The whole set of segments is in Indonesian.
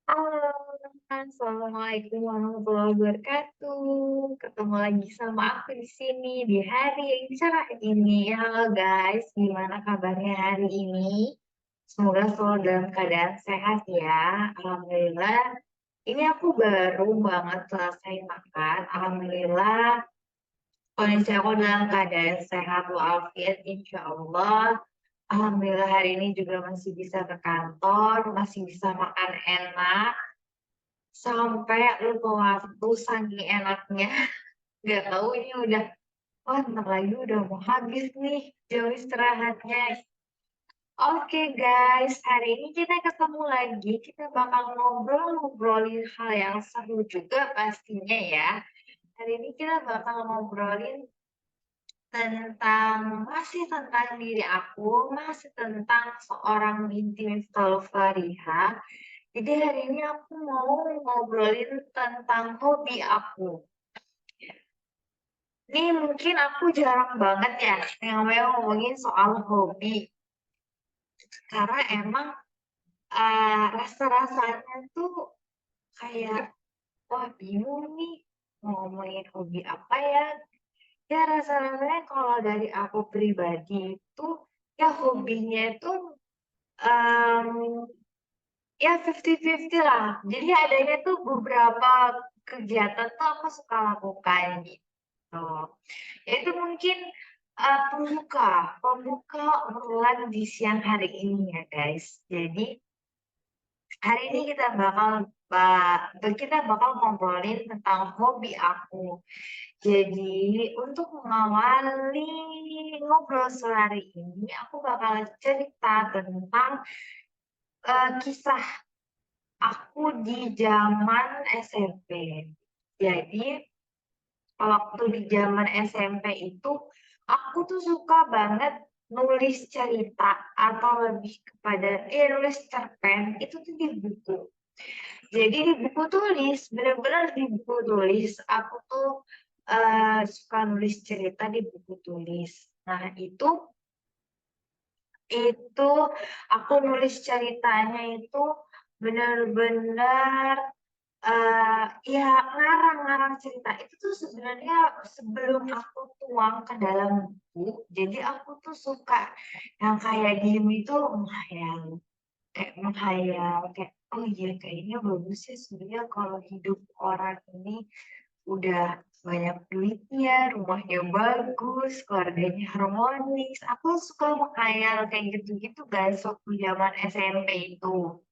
Halo, assalamualaikum warahmatullahi wabarakatuh. Ketemu lagi sama aku di sini di hari yang cerah ini. Halo guys, gimana kabarnya hari ini? Semoga selalu dalam keadaan sehat ya. Alhamdulillah. Ini aku baru banget selesai makan. Alhamdulillah, kondisi aku dalam keadaan sehat walafiat, insya Allah. Alhamdulillah hari ini juga masih bisa ke kantor, masih bisa makan enak. Sampai lupa waktu saking enaknya. Nggak tahu ini udah, wah bentar lagi udah mau habis nih jam istirahatnya. Oke guys, hari ini kita ketemu lagi. Kita bakal ngobrolin hal yang seru juga pastinya ya. Hari ini kita bakal ngobrolin masih tentang diri aku, masih tentang seorang Binti Miftahul Fariha. Jadi hari ini aku mau ngobrolin tentang hobi aku. Ini mungkin aku jarang banget ya yang namanya ngomongin soal hobi. Karena emang rasa-rasanya tuh kayak, wah bingung nih mau ngomongin hobi apa ya. Ya rasa-rasanya kalau dari aku pribadi itu, ya hobinya itu em, ya 50-50 lah. Jadi adanya tuh beberapa kegiatan tuh aku suka lakukan gitu. Itu mungkin pembuka obrolan di siang hari ini ya guys. Jadi hari ini kita bakal ngobrolin tentang hobi aku. Jadi untuk mengawali ngobrol sehari ini, aku bakal cerita tentang kisah aku di zaman SMP. Jadi waktu di zaman SMP itu, aku tuh suka banget nulis cerita atau lebih kepada nulis cerpen itu tuh di buku. Jadi di buku tulis, benar-benar di buku tulis, aku tuh suka nulis cerita di buku tulis. Nah, itu aku nulis ceritanya itu benar-benar ya ngarang-ngarang cerita itu tuh sebenarnya sebelum aku tuang ke dalam buku, jadi aku tuh suka yang kayak diem itu menghayal kayak, oh iya kayaknya bagus ya sebenarnya kalau hidup orang ini udah banyak duitnya, rumahnya bagus, keluarganya harmonis. Aku suka menghayal kayak gitu-gitu guys waktu zaman SMP itu.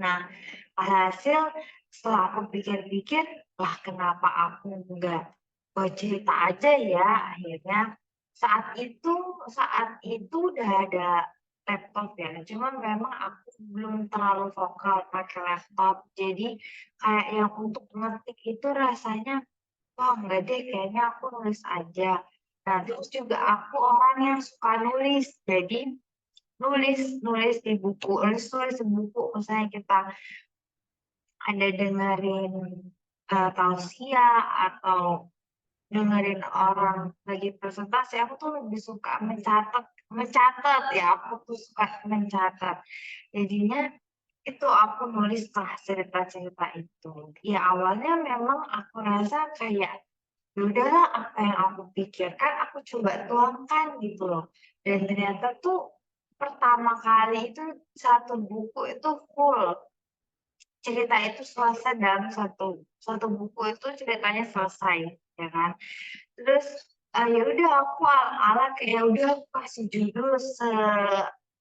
Nah, hasil setelah aku pikir-pikir, lah kenapa aku nggak cerita aja ya? Akhirnya saat itu udah ada laptop ya. Cuma memang aku belum terlalu vokal pakai laptop. Jadi kayak yang untuk ngetik itu rasanya, wah enggak deh, kayaknya aku nulis aja. Nah, terus juga aku orang yang suka nulis. Jadi nulis nulis di buku, nulis di buku. Misalnya kita ada dengerin tausiah atau dengerin orang lagi presentasi, aku tuh lebih suka mencatat mencatat ya, aku tuh suka mencatat. Jadinya itu aku nulis lah cerita-cerita itu. Ya awalnya memang aku rasa kayak, ya udahlah apa yang aku pikirkan aku coba tuangkan gitu loh. Dan ternyata tuh pertama kali itu satu buku itu full cerita itu selesai dalam satu satu buku itu ceritanya selesai, ya kan. Terus, ya udah aku ala kayak, ya udah aku kasih judul se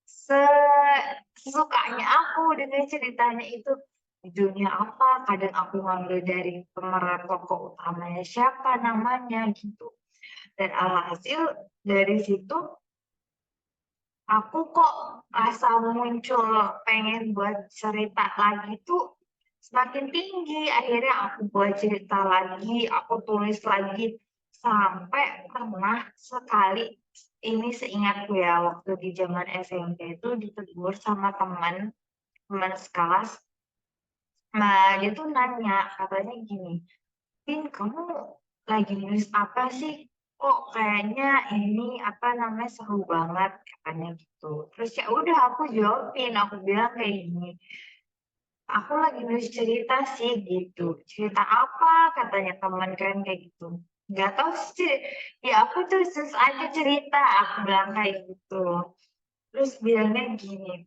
sesukanya aku dengan ceritanya itu. Judulnya apa, kadang aku ngambil dari pemeran tokoh utamanya siapa namanya, gitu. Dan alhasil dari situ aku kok rasa muncul pengen buat cerita lagi tuh semakin tinggi. Akhirnya aku buat cerita lagi, aku tulis lagi sampai pernah sekali ini seingatku ya waktu di zaman SMP itu ditegur sama teman teman sekelas. Nah, dia tuh nanya katanya gini, Vin, kamu lagi nulis apa sih? Kok kayaknya ini apa namanya seru banget katanya gitu. Terus ya udah aku jawabin, aku bilang kayak gini. aku lagi nulis cerita sih gitu. Cerita apa katanya teman kan kayak gitu. Nggak tahu sih, ya aku terus aja cerita, aku bilang kayak gitu. Terus bilangnya gini,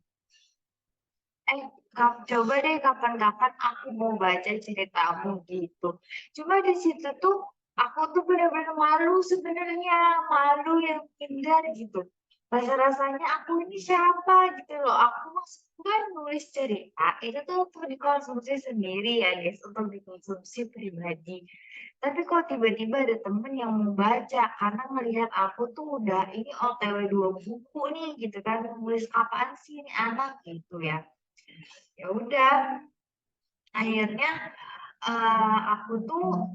coba deh kapan-kapan aku mau baca ceritamu gitu. Cuma di situ tuh aku tuh benar-benar malu sebenarnya, malu yang indah gitu. Rasa-rasanya aku ini siapa gitu loh. Aku maksudnya nulis cerita itu tuh untuk dikonsumsi sendiri ya guys, untuk dikonsumsi pribadi. Tapi kok tiba-tiba ada temen yang mau baca karena melihat aku tuh udah ini OTW 2 buku nih gitu kan, nulis apaan sih ini anak gitu ya. Ya udah, akhirnya aku tuh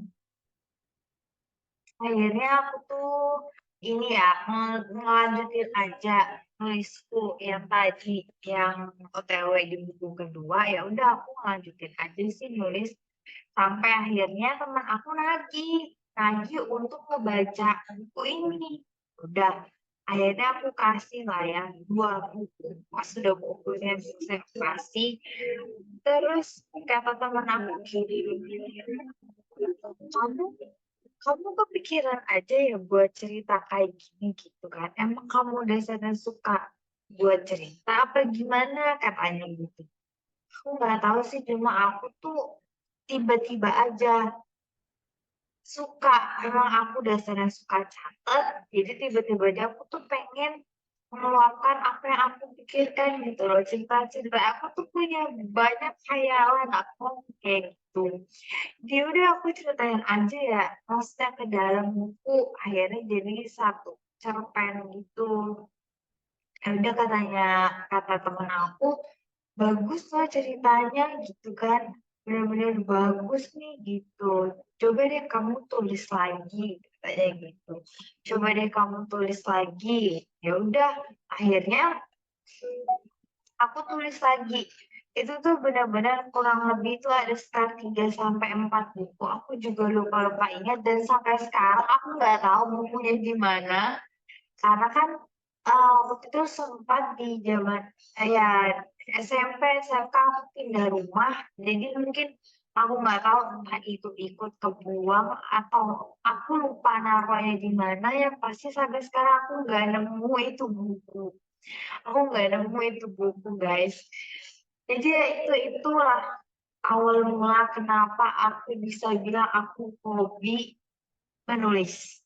ini ya ngelanjutin aja nulisku yang tadi yang OTW di buku kedua. Ya udah aku ngelanjutin aja sih nulis sampai akhirnya teman aku nagih nagih untuk ngebaca buku ini. Udah, akhirnya aku kasih lah ya 2 buku. Pas sudah bukunya saya kasih, terus kata teman aku gini, kamu kamu kepikiran aja ya buat cerita kayak gini gitu kan, emang kamu dasarnya suka buat cerita apa gimana katanya gitu. Aku nggak tahu sih, cuma aku tuh tiba-tiba aja suka, emang aku dasarnya suka catet, jadi tiba-tiba aja aku tuh pengen meluapkan apa yang aku pikirkan gitu loh. Cerita-cerita aku tuh punya banyak khayalan aku kayak gitu. Dia udah aku ceritain aja ya, maksudnya ke dalam buku, akhirnya jadi satu cerpen gitu. Ya udah katanya, kata temen aku, bagus loh ceritanya gitu kan, bener-bener bagus nih gitu. Coba deh kamu tulis lagi, katanya gitu. Coba deh kamu tulis lagi. Ya udah, akhirnya aku tulis lagi. Itu tuh benar-benar kurang lebih itu ada sekitar 3 sampai 4 buku. Aku juga lupa-lupa ingat dan sampai sekarang aku nggak tahu bukunya di mana. Karena kan waktu itu sempat di zaman ya SMP, SMK aku pindah rumah. Jadi mungkin aku nggak tahu entah itu ikut kebuang atau aku lupa naruhnya di mana. Yang pasti sampai sekarang aku nggak nemu itu buku. Aku nggak nemu itu buku, guys. Jadi ya itulah awal mula kenapa aku bisa bilang aku hobi menulis.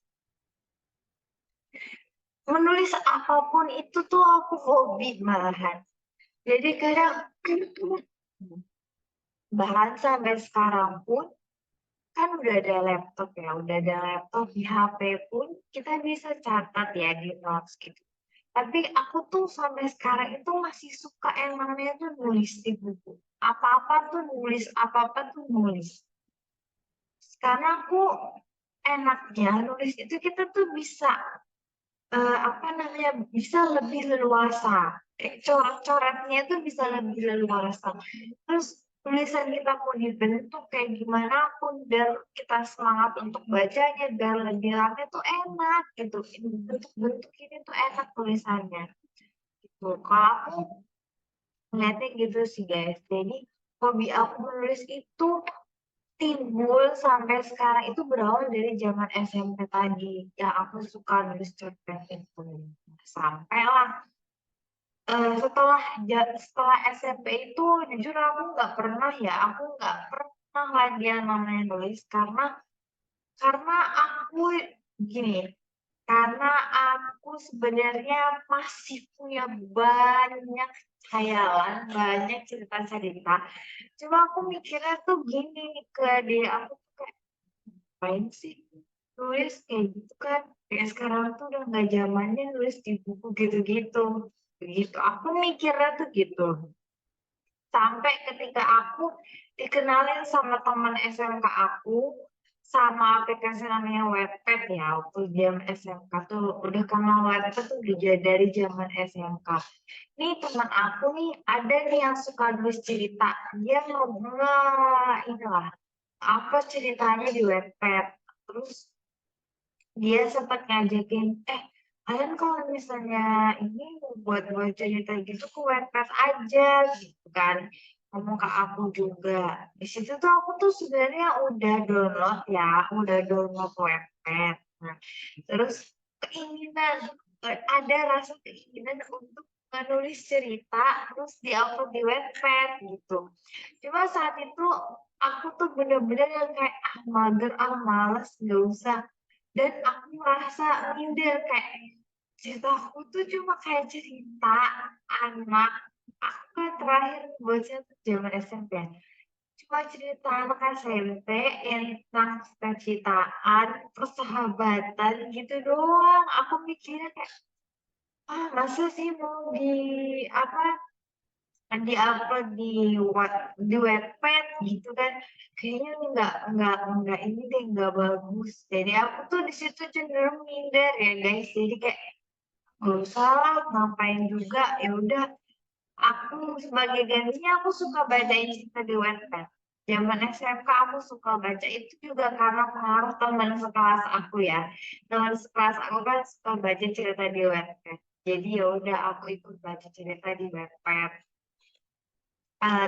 Menulis apapun itu tuh aku hobi malahan. Jadi kadang bahkan sampai sekarang pun kan udah ada laptop ya, udah ada laptop di HP pun kita bisa catat ya di notes gitu. Tapi aku tuh sampai sekarang itu masih suka yang namanya tuh nulis di buku. Apa-apa tuh nulis, apa-apa tuh nulis. Karena aku enaknya nulis itu kita tuh bisa apa namanya, bisa lebih leluasa. Coret-coretnya tuh bisa lebih leluasa. Terus tulisan kita mau dibentuk kayak gimana pun biar kita semangat untuk bacanya, biar lebih rame tuh enak gitu. Bentuk-bentuk ini tuh enak tulisannya. Gitu. Kalau aku ngeliatnya gitu sih guys. Jadi hobi aku menulis itu timbul sampai sekarang itu berawal dari zaman SMP tadi. Ya aku suka nulis cerpen itu. Sampailah setelah SMP itu jujur aku nggak pernah ya, aku nggak pernah lagi yang namanya nulis karena aku gini, karena aku sebenarnya masih punya banyak khayalan, banyak cerita-cerita. Cuma aku mikirnya tuh gini ke diri aku tuh kayak, ngapain sih nulis kayak gitu kan? Kayak sekarang tuh udah nggak zamannya nulis di buku gitu-gitu. Begitu. Aku mikirnya tuh gitu. Sampai ketika aku dikenalin sama teman SMK aku, sama aplikasi namanya Wattpad ya, waktu zaman SMK tuh udah kenal Wattpad tuh udah dari zaman SMK. Nih teman aku nih ada nih yang suka nulis cerita, dia nggak inilah apa ceritanya di Wattpad. Terus dia sempat ngajakin, kalian kalau misalnya ini buat cerita gitu ke Wattpad aja gitu kan. ngomong ke aku juga. Di situ tuh aku tuh sebenarnya udah download Wattpad. Nah, terus keinginan, ada rasa keinginan untuk menulis cerita terus di-upload di Wattpad gitu. Cuma saat itu aku tuh bener-bener yang kayak, "Ah, mager, ah, males, nggak usah." Dan aku merasa minder kayak, cerita aku tuh cuma kayak cerita anak. Aku kan terakhir baca tuh zaman SMP ya. Cuma cerita anak SMP yang tentang cita-citaan, persahabatan gitu doang. Aku mikirnya kayak, ah, masa sih mau apa, di-upload di Wattpad gitu kan, kayaknya nggak ini deh, nggak bagus. Jadi aku tuh di situ cenderung minder ya guys, jadi kayak, nggak usah lah, ngapain juga, ya udah. Aku sebagai gantinya aku suka bacain cerita di Wattpad. Zaman SMK aku suka baca itu juga karena pengaruh teman sekelas aku ya. Teman sekelas aku kan suka baca cerita di Wattpad. Jadi ya udah aku ikut baca cerita di Wattpad.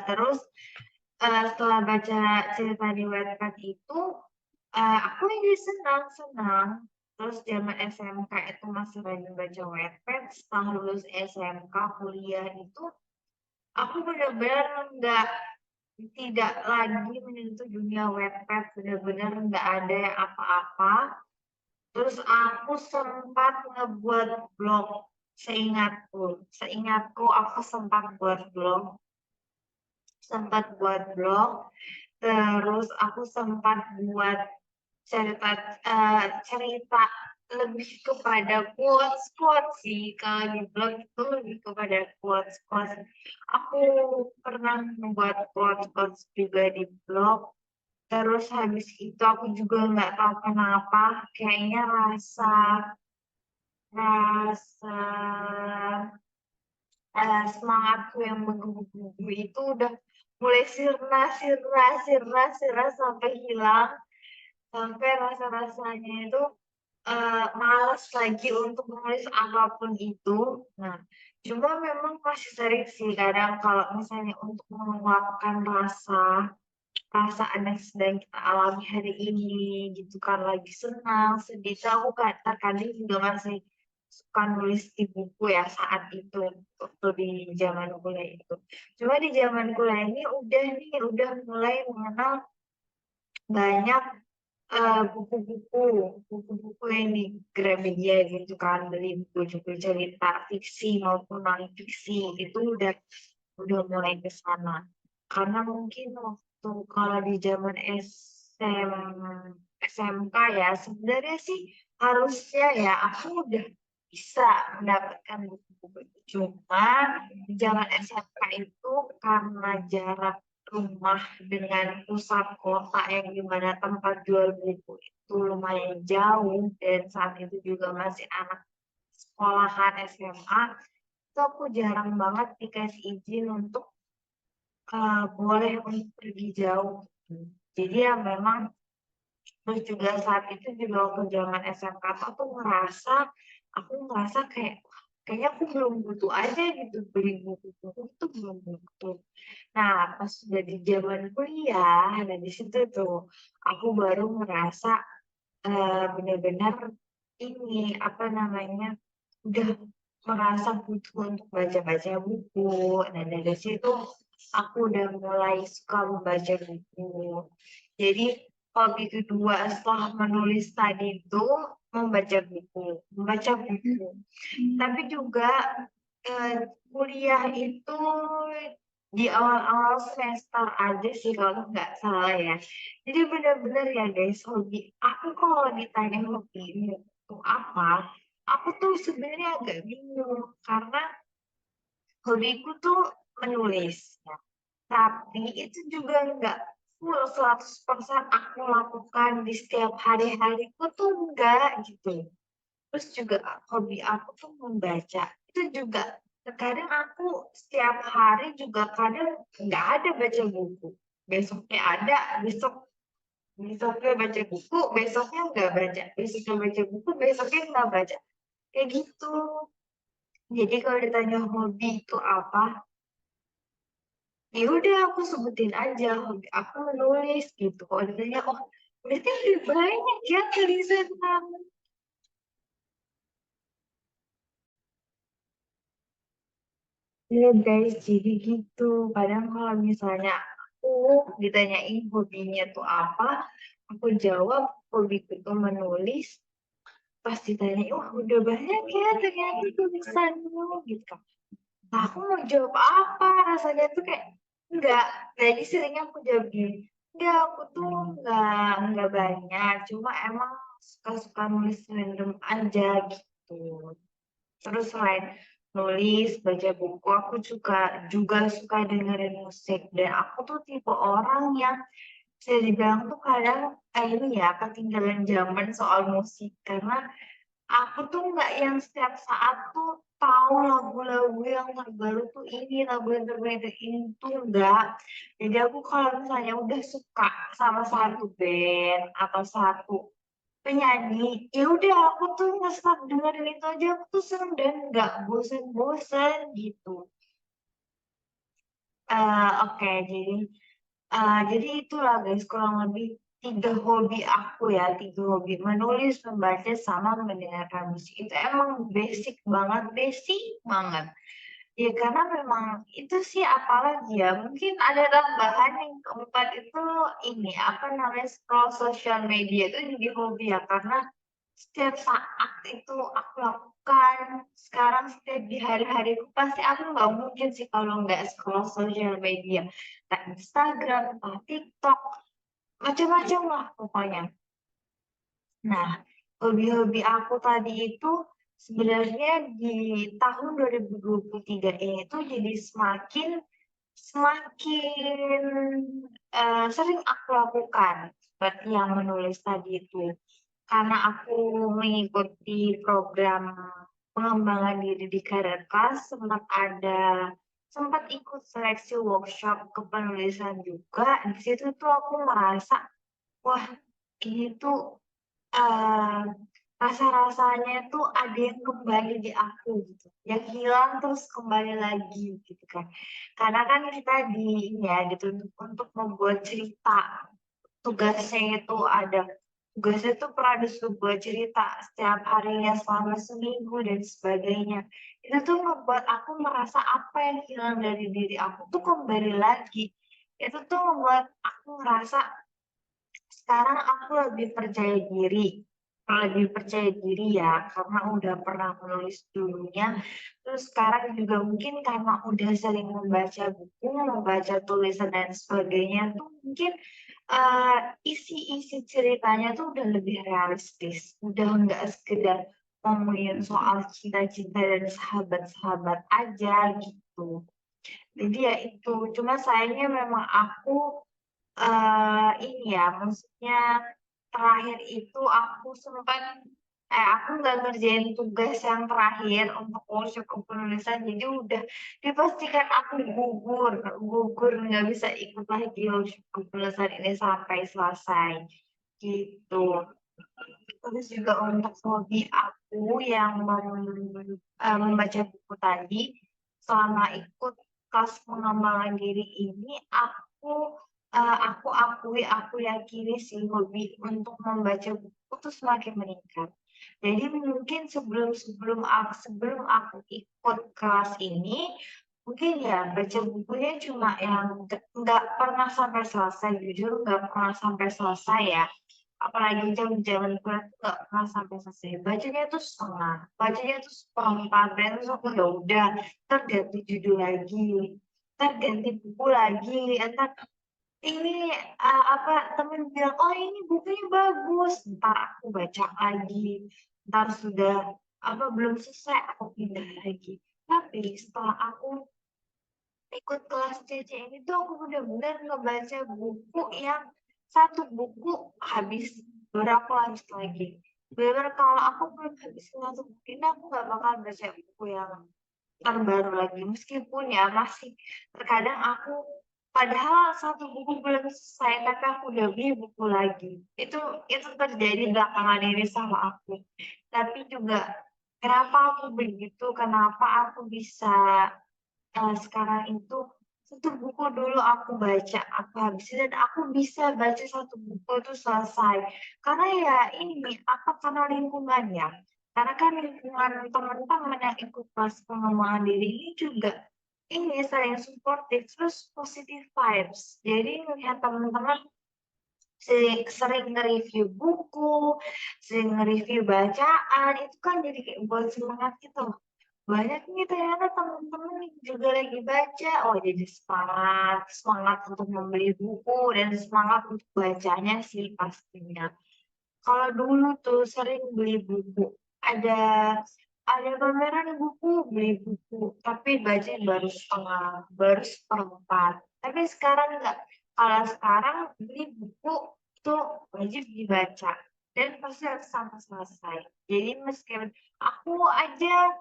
Terus, setelah baca cerita di Wattpad itu, aku jadi senang. Terus zaman SMK itu masih rajin baca Wattpad, setelah lulus SMK, kuliah itu, aku benar-benar tidak lagi menyentuh dunia Wattpad, benar-benar nggak ada yang apa-apa. Terus aku sempat ngebuat blog, seingatku aku sempat buat blog, terus aku sempat buat cerita cerita lebih kepada quotes-quotes sih, kalau di blog itu lebih kepada quotes-quotes. Aku pernah membuat quotes-quotes juga di blog, terus habis itu aku juga nggak tahu kenapa, kayaknya rasa rasa semangatku yang menggebu-gebu itu udah mulai sirna sampai hilang, sampai rasa-rasanya itu, males lagi untuk menulis apapun itu. Nah, cuma memang masih sering sih kadang kalau misalnya untuk meluapkan perasaan yang sedang kita alami hari ini gitu kan, lagi senang, sedih, tuh aku terkadang juga masih suka nulis di buku ya saat itu, waktu di zaman kuliah itu. Cuma di zaman kuliah ini udah mulai mengenal banyak, buku-buku yang di Gramedia gitu kan, beli buku-buku cerita fiksi maupun non-fiksi, itu udah mulai ke sana. Karena mungkin waktu kalau di zaman SMK ya, sebenarnya sih harusnya ya aku udah bisa mendapatkan buku-buku itu. Cuma di zaman SMK itu karena jarak rumah dengan pusat kota yang di mana tempat jual buku itu lumayan jauh dan saat itu juga masih anak sekolahan SMA, itu aku jarang banget dikasih izin untuk boleh untuk pergi jauh gitu. Jadi ya memang, terus juga saat itu juga waktu zaman SMK tuh aku ngerasa kayak, "Wah, kayaknya aku belum butuh aja gitu beli buku-buku itu belum butuh." Nah, pas udah di zaman kuliah, nah di situ tuh aku baru merasa, bener-bener ini, apa namanya, udah merasa butuh untuk baca-baca buku. Nah, dari situ aku udah mulai suka membaca buku. Jadi, hobi kedua setelah menulis tadi itu membaca buku. Tapi juga, kuliah itu di awal-awal semester aja sih kalau nggak salah ya. Jadi bener-bener ya guys, hobi aku kalau ditanya hobimu itu apa, aku tuh sebenarnya agak bingung karena hobiku tuh menulis ya, tapi itu juga nggak full 100% aku lakukan di setiap hari-hariku tuh enggak gitu. Terus juga hobi aku tuh membaca, itu juga terkadang aku setiap hari juga kadang nggak ada baca buku. Besoknya ada, besoknya baca buku, besoknya nggak baca, besoknya baca buku, besoknya nggak baca. Kayak gitu. Jadi kalau ditanya hobi itu apa, Ya udah aku sebutin aja hobi aku menulis gitu. Kalau ditanya, oh berarti lebih banyak ya tulisan kamu. Iya guys, jadi gitu. Kadang kalau misalnya aku ditanyain hobinya tuh apa, aku jawab hobiku tuh menulis. Pas ditanya, wah udah banyak ya ternyata tulisanmu gitu kan. Nah, aku mau jawab apa? Rasanya tuh kayak enggak. Jadi seringnya aku jawab gini, enggak aku tuh enggak banyak. Cuma emang suka-suka nulis random aja gitu. Terus selain nulis, baca buku, aku juga suka dengerin musik. Dan aku tuh tipe orang yang bisa dibilang tuh kadang ini ya ketinggalan zaman soal musik karena aku tuh nggak yang setiap saat tuh tahu lagu-lagu yang terbaru tuh ini, lagu yang terbaru itu ini tuh enggak. Jadi aku kalau misalnya udah suka sama satu band atau satu penyanyi, ya udah aku tuh nge-stop dengerin itu aja, aku tuh seneng dan nggak bosen-bosen gitu. Oke, jadi itulah guys kurang lebih 3 hobi aku ya, 3 hobi menulis, membaca, sama mendengarkan musik. Itu emang basic banget. Ya karena memang itu sih apalagi ya, mungkin ada tambahan yang keempat itu ini, apa namanya, scroll sosial media itu jadi hobi ya, karena setiap saat itu aku lakukan. Sekarang setiap di hari-hariku pasti aku nggak mungkin sih kalau nggak scroll sosial media. Entah Instagram, entah TikTok, macam-macam lah pokoknya. Nah, hobi-hobi aku tadi itu sebenarnya di tahun 2023 ini tuh jadi semakin semakin sering aku lakukan seperti yang menulis tadi itu. Karena aku mengikuti program pengembangan diri di Career Class, sempat ikut seleksi workshop kepenulisan juga. Di situ tuh aku merasa, wah ini tuh Eee, rasa-rasanya tuh ada yang kembali di aku gitu, yang hilang terus kembali lagi gitu kan. Karena kan kita ini ya dituntut untuk membuat cerita, tugasnya itu ada tugasnya tuh per ada sebuah cerita setiap harinya selama seminggu dan sebagainya. Itu tuh membuat aku merasa apa yang hilang dari diri aku tuh kembali lagi. Itu tuh membuat aku ngerasa sekarang aku lebih percaya diri ya, karena udah pernah menulis dulunya. Terus sekarang juga mungkin karena udah sering membaca buku, membaca tulisan dan sebagainya tuh mungkin isi-isi ceritanya tuh udah lebih realistis. Udah nggak sekedar ngomongin soal cinta-cinta dan sahabat-sahabat aja gitu. Jadi ya itu, cuma sayangnya memang aku ini ya, maksudnya terakhir itu aku nggak ngerjain tugas yang terakhir untuk workshop kepenulisan, jadi udah dipastikan aku gugur gugur nggak bisa ikut lagi workshop kepenulisan ini sampai selesai, gitu. Terus juga untuk hobi aku yang membaca buku tadi, selama ikut kelas pengembangan diri ini, aku akui, aku yakini sih hobi untuk membaca buku tuh semakin meningkat. Jadi mungkin sebelum aku ikut kelas ini, mungkin ya baca bukunya cuma yang nggak pernah sampai selesai, jujur nggak pernah sampai selesai ya. Apalagi jam-jaman kuliah tuh nggak pernah sampai selesai. Bacanya tuh setengah, bacanya tuh seperempat, dan terus aku ya udah, ntar ganti judul lagi, ntar ganti buku lagi, ntar ini apa temen bilang, oh ini bukunya bagus, ntar aku baca lagi, ntar sudah apa belum selesai aku pindah lagi. Tapi setelah aku ikut kelas CC ini tuh aku bener-bener ngebaca buku yang satu buku habis, baru aku lanjut lagi. Bener kalau aku belum habis satu buku ini aku nggak bakal baca buku yang terbaru lagi. Meskipun ya masih terkadang aku padahal satu buku belum selesai tapi aku udah beli buku lagi. Itu terjadi belakangan ini sama aku. Tapi juga kenapa aku begitu? Kenapa aku bisa sekarang itu satu buku dulu aku baca, aku habisin dan aku bisa baca satu buku itu selesai. Karena ya ini, apa, karena lingkungan ya. Karena kan lingkungan teman-teman yang ikut kelas pengembangan diri ini juga ini saling suportif, terus positive vibes. Jadi ngelihat teman-teman sering nge-review buku, sering nge-review bacaan, itu kan jadi kayak buat semangat gitu loh. Banyak nih ternyata teman-teman yang juga lagi baca, oh jadi semangat, semangat untuk membeli buku dan semangat untuk bacanya sih pastinya. Kalau dulu tuh sering beli buku, ada ada pameran buku, beli buku, tapi baca baru setengah, baru seperempat. Tapi sekarang enggak. Kalau sekarang beli buku itu wajib dibaca dan pasti harus sampai selesai. Jadi meskipun aku aja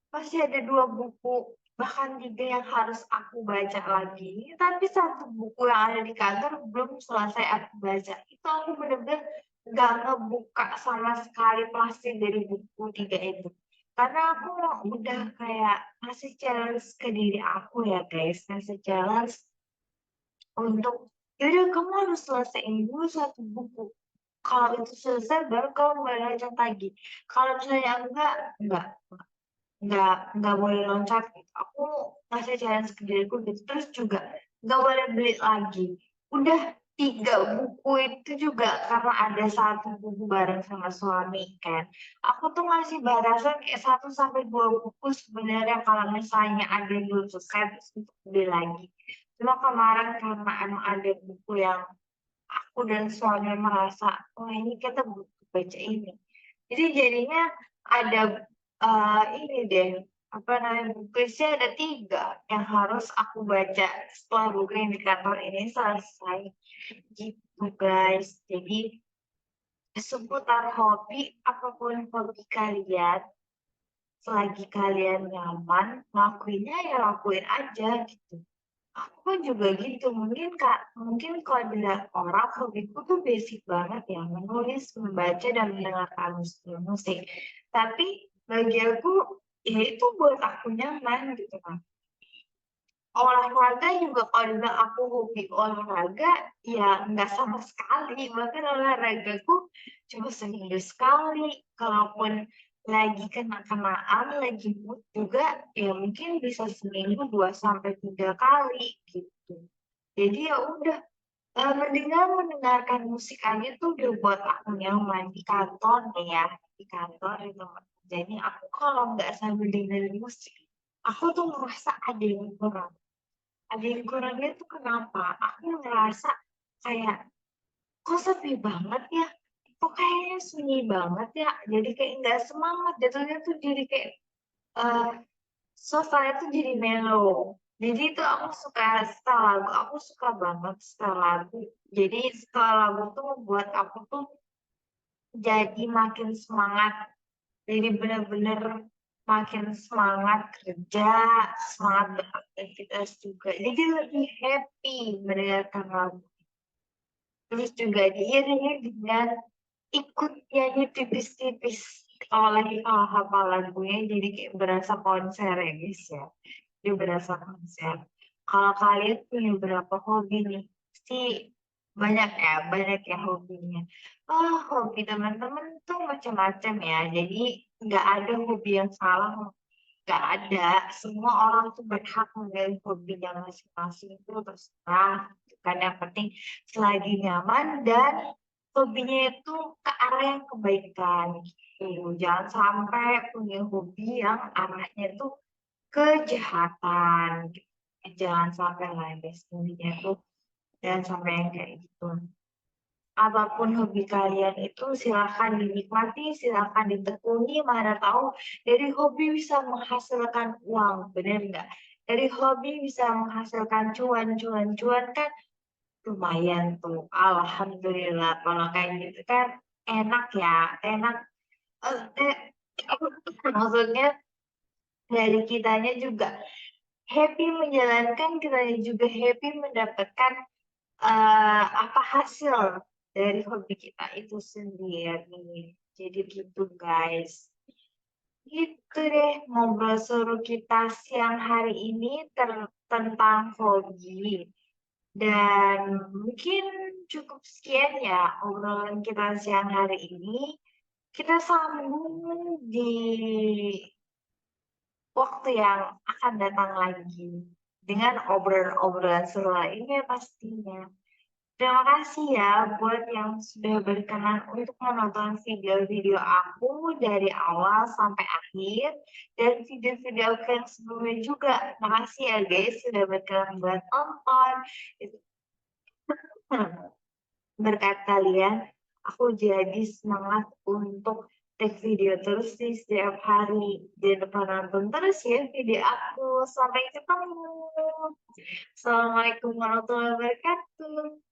masih ada 2 buku, bahkan 3 yang harus aku baca lagi, tapi satu buku yang ada di kantor belum selesai aku baca. Itu aku bener-bener nggak ngebuka sama sekali plastik dari buku 3 itu. Karena aku udah kayak ngasih challenge ke diri aku ya guys, ngasih challenge untuk, "Ya kamu harus selesaiin dulu satu buku. Kalau itu selesai baru kamu boleh lanjut lagi. Kalau misalnya enggak." Nggak boleh loncat gitu. Aku ngasih challenge ke diriku gitu, terus juga nggak boleh beli lagi. Udah 3 buku itu juga karena ada satu buku bareng sama suami kan. Aku tuh ngasih batasan kayak 1 sampai 2 buku sebenarnya kalau misalnya ada yang belum selesai terus untuk beli lagi. Cuma kemarin karena emang ada buku yang aku dan suami merasa, "Wah ini kita butuh baca ini." Jadi jadinya ada, ini deh, apa namanya, bukuisnya ada 3 yang harus aku baca setelah buku yang di kantor ini selesai, gitu guys. Jadi seputar hobi, apapun hobi kalian, selagi kalian nyaman ngelakuinnya ya lakuin aja gitu. Aku pun juga gitu, mungkin kalau dilihat orang hobiku tuh basic banget ya, menulis, membaca, dan mendengarkan musik. Tapi bagi aku, ya itu buat aku nyaman gitu kan. Olahraga juga kalau dibilang aku hobi olahraga, ya nggak sama sekali, bahkan olahragaku cuma seminggu sekali, kalaupun lagi kena-kenaan, lagi mood juga, ya mungkin bisa seminggu 2 sampai 3 kali, gitu. Jadi ya udah, mendingan mendengarkan musik aja tuh udah buat aku nyaman. Di kantor nih ya, di kantor, di tempat kerjanya, aku kalau nggak sambil dengerin musik, aku tuh merasa ada yang kurang. Ada yang kurangnya tuh kenapa? Aku ngerasa kayak, kok sepi banget ya? Kok kayaknya sunyi banget ya? Jadi kayak nggak semangat, jatuhnya tuh jadi kayak, eee, suasana tuh jadi mellow. Jadi itu aku suka setel lagu, aku suka banget setel lagu. Jadi setel lagu tuh membuat aku tuh jadi makin semangat. Jadi bener-bener makin semangat kerja, semangat beraktivitas juga. Jadi lebih happy mendengarkan lagu. Terus juga diiringi dengan ikut nyanyi tipis-tipis. Kalau lagi hafal lagunya jadi kayak berasa konser ya guys ya. Jadi berasa konser. Kalau kalian punya berapa hobi nih? Pasti banyak ya hobinya. Oh, hobi teman-teman tuh macam-macam ya. Jadi nggak ada hobi yang salah, nggak ada. Semua orang tuh berhak memilih hobinya masing-masing itu terserah. Kan yang penting selagi nyaman dan hobinya itu ke arah yang kebaikan gitu. Jangan sampai punya hobi yang arahnya itu kejahatan gitu. Jangan sampai lah guys, intinya tuh jangan sampai yang kayak gitu. Apapun hobi kalian itu silakan dinikmati, silakan ditekuni, mana tahu dari hobi bisa menghasilkan uang, bener nggak? Dari hobi bisa menghasilkan cuan kan lumayan tuh, alhamdulillah kalau kayak gitu kan enak ya, enak, eee, eh, maksudnya dari kitanya juga happy menjalankan, kitanya juga happy mendapatkan, apa, hasil dari hobi kita itu sendiri. Jadi gitu guys. Gitu deh ngobrol seru kita siang hari ini tentang hobi. Dan mungkin cukup sekian ya obrolan kita siang hari ini. Kita sambung di waktu yang akan datang lagi dengan obrolan-obrolan seru lainnya pastinya. Terima kasih ya buat yang sudah berkenan untuk menonton video-video aku dari awal sampai akhir dan video-video aku yang sebelumnya juga. Makasih ya guys sudah berkenan buat nonton. Itu berkat kalian, aku jadi semangat untuk take video terus nih setiap hari. Jangan lupa nonton terus ya video aku. Sampai ketemu. Assalamualaikum warahmatullahi wabarakatuh.